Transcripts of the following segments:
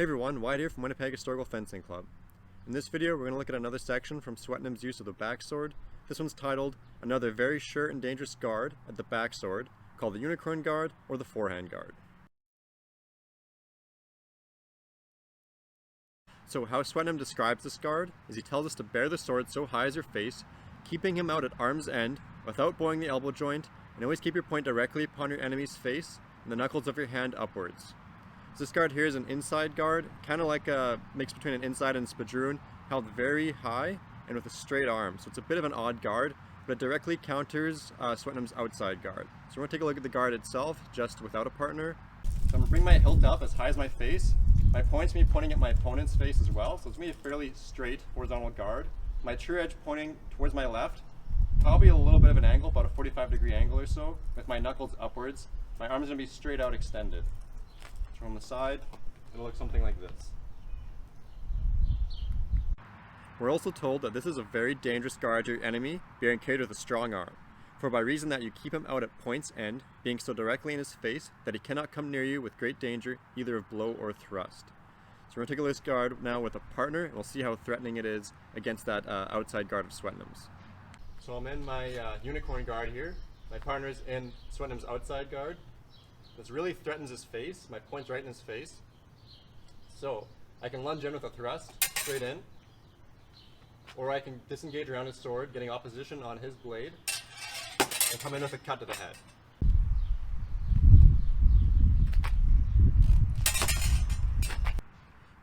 Hey everyone, Wyatt here from Winnipeg Historical Fencing Club. In this video we're going to look at another section from Swetnam's use of the backsword. This one's titled, Another Very Sure and Dangerous Guard at the Backsword, called the Unicorn Guard or the Fore-hand Guard. So how Swetnam describes this guard is he tells us to bear the sword so high as your face, keeping him out at arm's end without bowing the elbow joint, and always keep your point directly upon your enemy's face and the knuckles of your hand upwards. So this guard here is an inside guard, kind of like a mix between an inside and spadroon, held very high and with a straight arm. So it's a bit of an odd guard, but it directly counters Swetnam's outside guard. So we're going to take a look at the guard itself, just without a partner. So I'm going to bring my hilt up as high as my face. My point's going to be pointing at my opponent's face as well, so it's going to be a fairly straight horizontal guard. My true edge pointing towards my left, probably a little bit of an angle, about a 45-degree angle or so, with my knuckles upwards. My arm is going to be straight out extended. From the side, it'll look something like this. We're also told that this is a very dangerous guard to your enemy, being carried with a strong arm. For by reason that you keep him out at point's end, being so directly in his face that he cannot come near you with great danger, either of blow or thrust. So we're going to take a look at this guard now with a partner, and we'll see how threatening it is against that outside guard of Swetnam's. So I'm in my unicorn guard here. My partner is in Swetnam's outside guard. This really threatens his face. My point's right in his face. So I can lunge in with a thrust, straight in, or I can disengage around his sword, getting opposition on his blade, and come in with a cut to the head.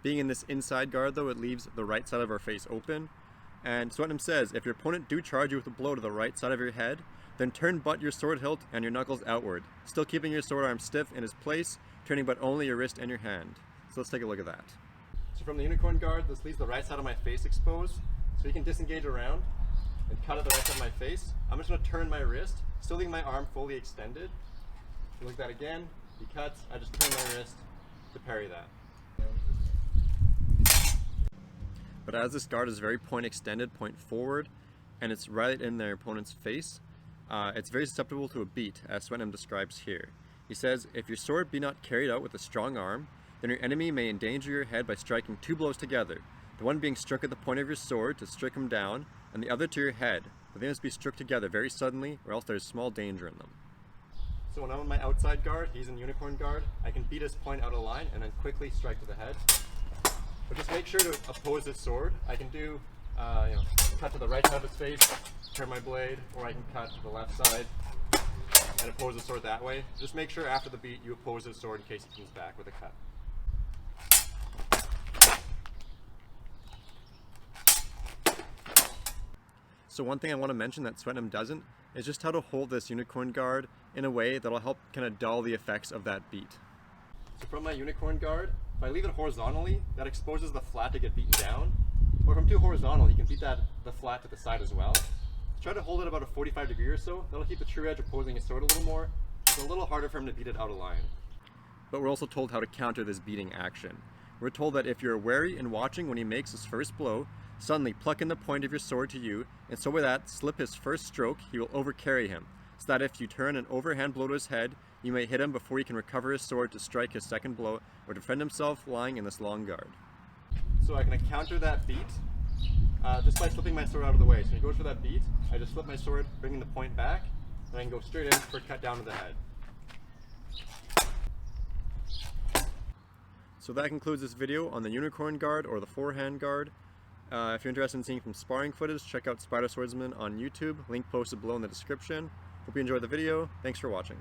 Being in this inside guard though, it leaves the right side of our face open. And Swetnam says, if your opponent do charge you with a blow to the right side of your head, then turn but your sword hilt and your knuckles outward, still keeping your sword arm stiff in its place, turning but only your wrist and your hand. So let's take a look at that. So from the unicorn guard, this leaves the right side of my face exposed, so you can disengage around and cut at the right side of my face. I'm just going to turn my wrist, still leaving my arm fully extended. If you look at that again, he cuts, I just turn my wrist to parry that. But as this guard is very point extended, point forward, and it's right in their opponent's face, it's very susceptible to a beat, as Swetnam describes here. He says, if your sword be not carried out with a strong arm, then your enemy may endanger your head by striking two blows together, the one being struck at the point of your sword to strike him down, and the other to your head, but they must be struck together very suddenly, or else there is small danger in them. So when I'm on my outside guard, he's in unicorn guard, I can beat his point out of line and then quickly strike to the head. But just make sure to oppose his sword. I can do, cut to the right side of his face, turn my blade, or I can cut to the left side and oppose the sword that way. Just make sure after the beat you oppose his sword in case he comes back with a cut. So one thing I want to mention that Swetnam doesn't is just how to hold this unicorn guard in a way that'll help kind of dull the effects of that beat. So from my unicorn guard, if I leave it horizontally, that exposes the flat to get beaten down. Or if I'm too horizontal, you can beat the flat to the side as well. Try to hold it about a 45 degree or so. That'll keep the true edge opposing his sword a little more. It's a little harder for him to beat it out of line. But we're also told how to counter this beating action. We're told that if you're wary and watching when he makes his first blow, suddenly pluck in the point of your sword to you, and so with that, slip his first stroke, he will overcarry him, so that if you turn an overhand blow to his head, you may hit him before he can recover his sword to strike his second blow, or defend himself lying in this long guard. So I can counter that beat just by slipping my sword out of the way. So he goes for that beat, I just slip my sword, bringing the point back, and I can go straight in for a cut down to the head. So that concludes this video on the unicorn guard or the Fore-hand guard. If you're interested in seeing some sparring footage, check out Spider Swordsman on YouTube, link posted below in the description. Hope you enjoyed the video. Thanks for watching.